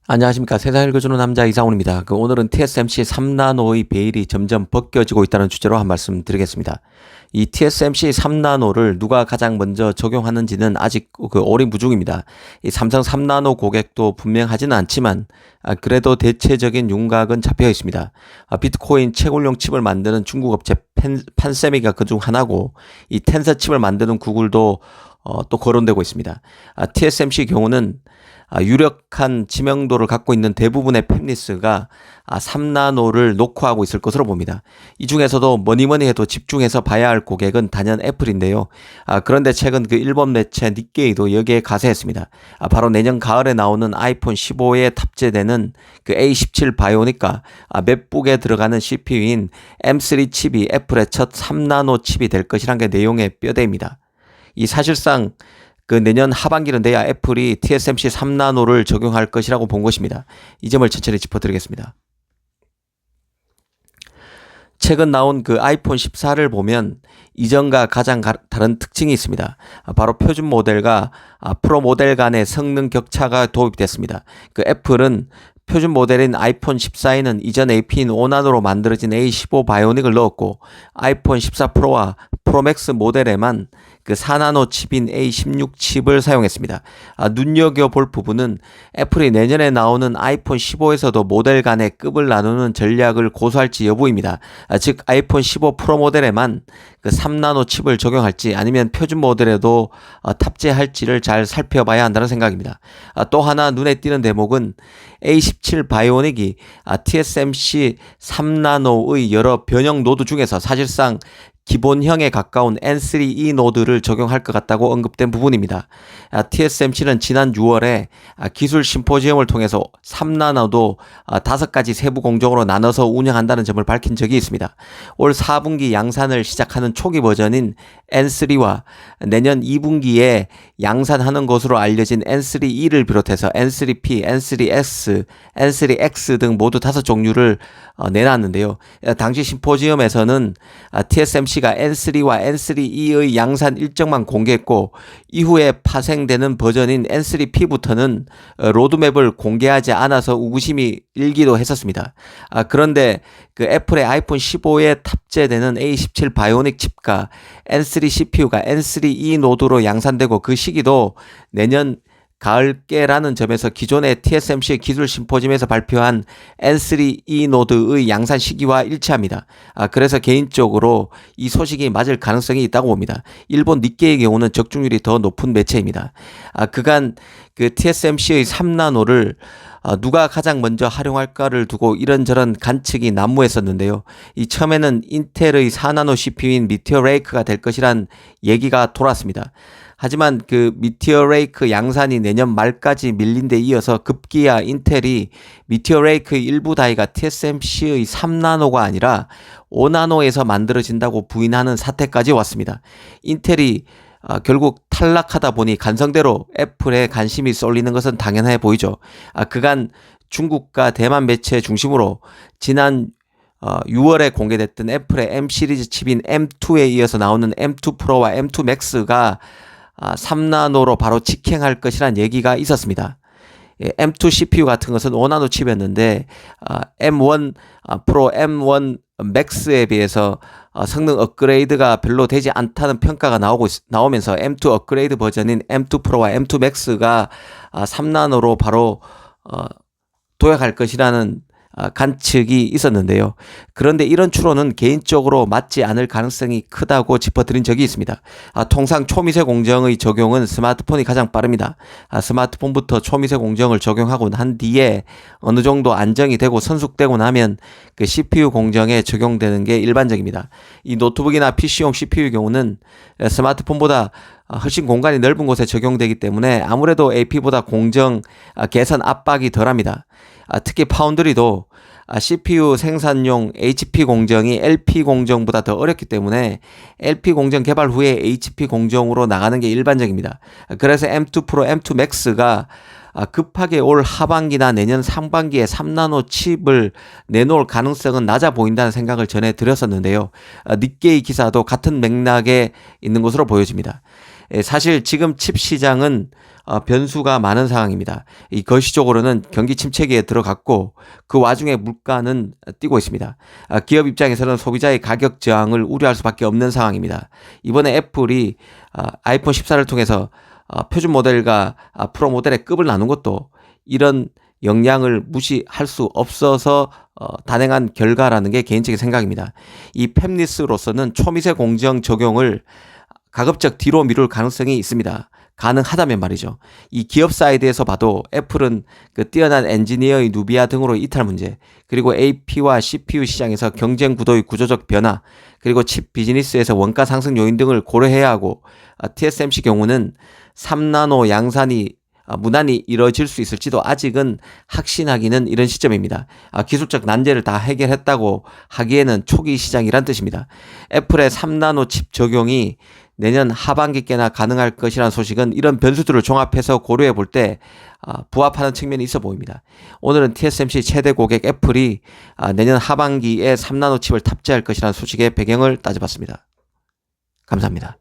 안녕하십니까. 세상을 읽어주는 남자 이상훈입니다. 오늘은 TSMC 3나노의 베일이 점점 벗겨지고 있다는 주제로 한 말씀 드리겠습니다. 이 TSMC 3나노를 누가 가장 먼저 적용하는지는 아직 오리무중입니다. 이 삼성 3나노 고객도 분명하지는 않지만 그래도 대체적인 윤곽은 잡혀 있습니다. 비트코인 채굴용 칩을 만드는 중국 업체 판세미가 그중 하나고, 이 텐서 칩을 만드는 구글도 또 거론되고 있습니다. TSMC 경우는 유력한 지명도를 갖고 있는 대부분의 팹리스가 3나노를 녹화하고 있을 것으로 봅니다. 이 중에서도 뭐니뭐니 해도 집중해서 봐야 할 고객은 단연 애플인데요. 그런데 최근 일본 매체 니케이도 여기에 가세했습니다. 바로 내년 가을에 나오는 아이폰 15에 탑재되는 A17 바이오닉과 맥북에 들어가는 CPU인 M3 칩이 애플의 첫 3나노 칩이 될 것이란 게 내용의 뼈대입니다. 이 사실상 내년 하반기는 돼야 애플이 TSMC 3나노를 적용할 것이라고 본 것입니다. 이 점을 천천히 짚어드리겠습니다. 최근 나온 아이폰 14를 보면 이전과 가장 다른 특징이 있습니다. 바로 표준 모델과 프로 모델 간의 성능 격차가 도입됐습니다. 애플은 표준 모델인 아이폰 14에는 이전 AP인 5나노로 만들어진 A15 바이오닉을 넣었고, 아이폰 14 프로와 프로맥스 모델에만 4나노 칩인 A16 칩을 사용했습니다. 눈여겨볼 부분은 애플이 내년에 나오는 아이폰 15에서도 모델 간의 급을 나누는 전략을 고수할지 여부입니다. 즉 아이폰 15 프로 모델에만 3나노 칩을 적용할지, 아니면 표준 모델에도 탑재할지를 잘 살펴봐야 한다는 생각입니다. 또 하나 눈에 띄는 대목은 A17 바이오닉이 TSMC 3나노의 여러 변형 노드 중에서 사실상 기본형에 가까운 N3E 노드를 적용할 것 같다고 언급된 부분입니다. TSMC는 지난 6월에 기술 심포지엄을 통해서 3나노도 5가지 세부 공정으로 나눠서 운영한다는 점을 밝힌 적이 있습니다. 올 4분기 양산을 시작하는 초기 버전인 N3와 내년 2분기에 양산하는 것으로 알려진 N3E를 비롯해서 N3P, N3S, N3X 등 모두 5종류를 내놨는데요. 당시 심포지엄에서는 TSMC가 N3와 N3E의 양산 일정만 공개했고, 이후에 파생되는 버전인 N3P부터는 로드맵을 공개하지 않아서 우구심이 일기도 했었습니다. 그런데 애플의 아이폰 15에 탑재되는 A17 바이오닉 칩과 N3 CPU가 N3E 노드로 양산되고, 그 시기도 내년 가을께라는 점에서 기존의 TSMC 기술 심포지엄에서 발표한 N3E 노드의 양산 시기와 일치합니다. 그래서 개인적으로 이 소식이 맞을 가능성이 있다고 봅니다. 일본 니케이의 경우는 적중률이 더 높은 매체입니다. 그간 TSMC의 3나노를 누가 가장 먼저 활용할까를 두고 이런저런 관측이 난무했었는데요. 이 처음에는 인텔의 4나노 CPU인 미티어 레이크가 될 것이란 얘기가 돌았습니다. 하지만 미티어 레이크 양산이 내년 말까지 밀린 데 이어서 급기야 인텔이 미티어 레이크의 일부 다이가 TSMC의 3나노가 아니라 5나노에서 만들어진다고 부인하는 사태까지 왔습니다. 인텔이 결국 탈락하다 보니 간성대로 애플에 관심이 쏠리는 것은 당연해 보이죠. 그간 중국과 대만 매체 중심으로 지난 6월에 공개됐던 애플의 M 시리즈 칩인 M2에 이어서 나오는 M2 프로와 M2 맥스가 3나노로 바로 직행할 것이란 얘기가 있었습니다. M2 CPU 같은 것은 5나노 칩이었는데 M1 프로, M1 맥스에 비해서 성능 업그레이드가 별로 되지 않다는 평가가 나오면서 M2 업그레이드 버전인 M2 프로와 M2 맥스가 3나노로 바로 도약할 것이라는 관측이 있었는데요. 그런데 이런 추론은 개인적으로 맞지 않을 가능성이 크다고 짚어드린 적이 있습니다. 통상 초미세 공정의 적용은 스마트폰이 가장 빠릅니다. 스마트폰부터 초미세 공정을 적용하고 난 뒤에 어느 정도 안정이 되고 성숙되고 나면 CPU 공정에 적용되는 게 일반적입니다. 이 노트북이나 PC용 CPU의 경우는 스마트폰보다 훨씬 공간이 넓은 곳에 적용되기 때문에 아무래도 AP보다 공정 개선 압박이 덜합니다. 특히 파운드리도 CPU 생산용 HP 공정이 LP 공정보다 더 어렵기 때문에 LP 공정 개발 후에 HP 공정으로 나가는 게 일반적입니다. 그래서 M2 프로, M2 맥스가 급하게 올 하반기나 내년 상반기에 3나노 칩을 내놓을 가능성은 낮아 보인다는 생각을 전해드렸었는데요. 니케이 기사도 같은 맥락에 있는 것으로 보여집니다. 사실 지금 칩 시장은 변수가 많은 상황입니다. 이 거시적으로는 경기 침체기에 들어갔고 그 와중에 물가는 뛰고 있습니다. 기업 입장에서는 소비자의 가격 저항을 우려할 수밖에 없는 상황입니다. 이번에 애플이 아이폰 14를 통해서 표준 모델과 프로 모델의 급을 나눈 것도 이런 영향을 무시할 수 없어서 단행한 결과라는 게 개인적인 생각입니다. 이 팹리스로서는 초미세 공정 적용을 가급적 뒤로 미룰 가능성이 있습니다. 가능하다면 말이죠. 이 기업 사이드에서 봐도 애플은 그 뛰어난 엔지니어의 누비아 등으로 이탈 문제, 그리고 AP와 CPU 시장에서 경쟁 구도의 구조적 변화, 그리고 칩 비즈니스에서 원가 상승 요인 등을 고려해야 하고, TSMC 경우는 3나노 양산이 무난히 이뤄질 수 있을지도 아직은 확신하기는 이런 시점입니다. 기술적 난제를 다 해결했다고 하기에는 초기 시장이란 뜻입니다. 애플의 3나노 칩 적용이 내년 하반기께나 가능할 것이라는 소식은 이런 변수들을 종합해서 고려해 볼 때 부합하는 측면이 있어 보입니다. 오늘은 TSMC 최대 고객 애플이 내년 하반기에 3나노 칩을 탑재할 것이라는 소식의 배경을 따져봤습니다. 감사합니다.